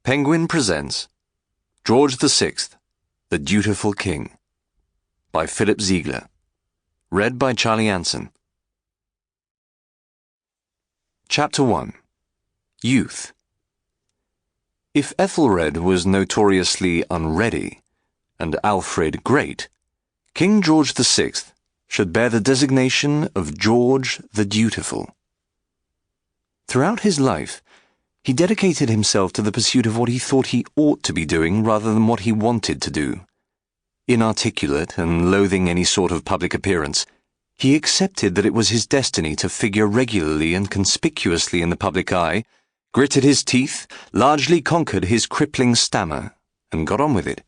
Penguin presents George VI, the Dutiful King by Philip Ziegler. Read by Charlie Anson. Chapter 1. Youth. If Ethelred was notoriously unready, and Alfred Great, King George VI should bear the designation of George the Dutiful. Throughout his life, he dedicated himself to the pursuit of what he thought he ought to be doing rather than what he wanted to do. Inarticulate and loathing any sort of public appearance, he accepted that it was his destiny to figure regularly and conspicuously in the public eye, gritted his teeth, largely conquered his crippling stammer, and got on with it.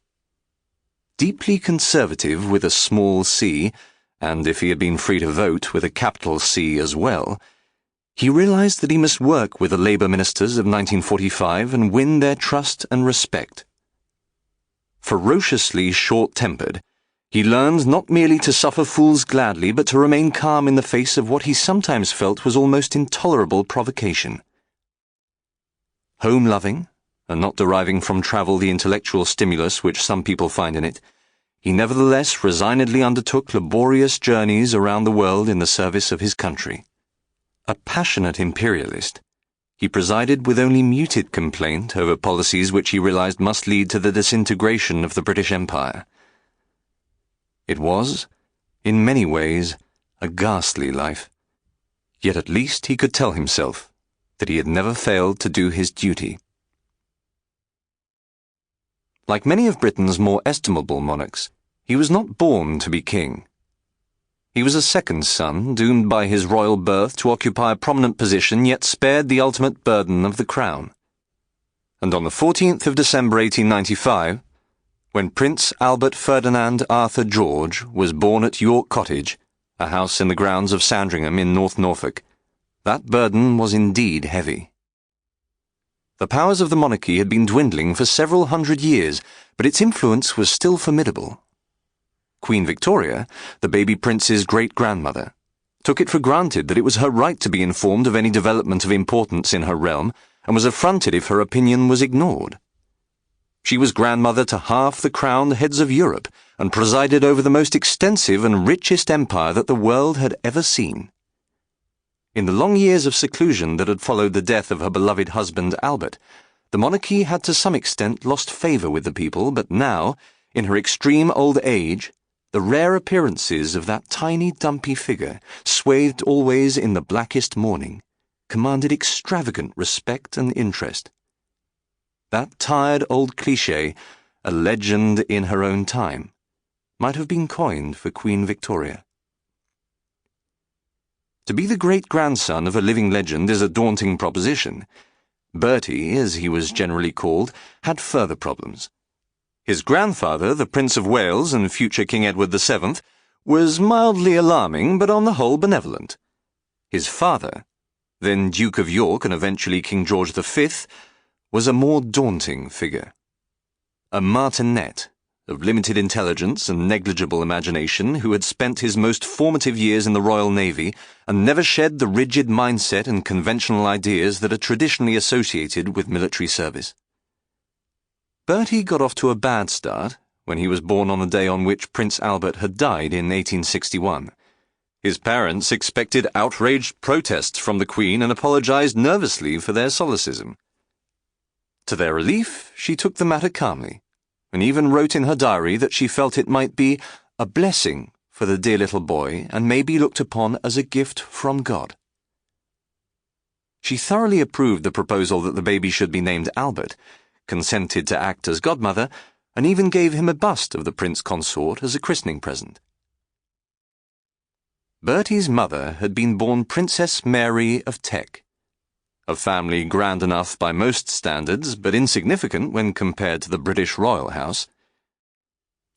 Deeply conservative with a small c, and if he had been free to vote, with a capital C as well, he realized that he must work with the Labour ministers of 1945 and win their trust and respect. Ferociously short-tempered, he learned not merely to suffer fools gladly, but to remain calm in the face of what he sometimes felt was almost intolerable provocation. Home-loving, and not deriving from travel the intellectual stimulus which some people find in it, he nevertheless resignedly undertook laborious journeys around the world in the service of his country. A passionate imperialist, he presided with only muted complaint over policies which he realized must lead to the disintegration of the British Empire. It was, in many ways, a ghastly life, yet at least he could tell himself that he had never failed to do his duty. Like many of Britain's more estimable monarchs, he was not born to be king. He was a second son, doomed by his royal birth to occupy a prominent position, yet spared the ultimate burden of the crown. And on the 14th of December 1895, when Prince Albert Ferdinand Arthur George was born at York Cottage, a house in the grounds of Sandringham in North Norfolk, that burden was indeed heavy. The powers of the monarchy had been dwindling for several hundred years, but its influence was still formidable. Queen Victoria, the baby prince's great-grandmother, took it for granted that it was her right to be informed of any development of importance in her realm, and was affronted if her opinion was ignored. She was grandmother to half the crowned heads of Europe, and presided over the most extensive and richest empire that the world had ever seen. In the long years of seclusion that had followed the death of her beloved husband Albert, the monarchy had to some extent lost favour with the people, but now, in her extreme old age, the rare appearances of that tiny dumpy figure, swathed always in the blackest mourning, commanded extravagant respect and interest. That tired old cliché, a legend in her own time, might have been coined for Queen Victoria. To be the great-grandson of a living legend is a daunting proposition. Bertie, as he was generally called, had further problems. His grandfather, the Prince of Wales and future King Edward VII, was mildly alarming but on the whole benevolent. His father, then Duke of York and eventually King George V, was a more daunting figure. A martinet of limited intelligence and negligible imagination who had spent his most formative years in the Royal Navy and never shed the rigid mindset and conventional ideas that are traditionally associated with military service. Bertie got off to a bad start when he was born on the day on which Prince Albert had died in 1861. His parents expected outraged protests from the Queen and apologized nervously for their solecism. To their relief, she took the matter calmly, and even wrote in her diary that she felt it might be a blessing for the dear little boy and may be looked upon as a gift from God. She thoroughly approved the proposal that the baby should be named Albert, consented to act as godmother, and even gave him a bust of the prince consort as a christening present. Bertie's mother had been born Princess Mary of Teck, a family grand enough by most standards, but insignificant when compared to the British royal house.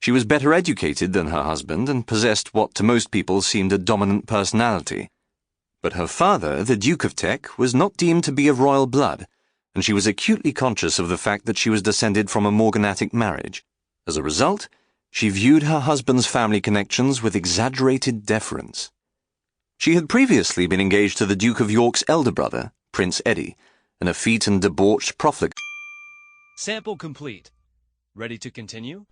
She was better educated than her husband and possessed what to most people seemed a dominant personality. But her father, the Duke of Teck, was not deemed to be of royal blood, and she was acutely conscious of the fact that she was descended from a morganatic marriage. As a result, she viewed her husband's family connections with exaggerated deference. She had previously been engaged to the Duke of York's elder brother, Prince Eddie, an effete and debauched profligate. Sample complete. Ready to continue?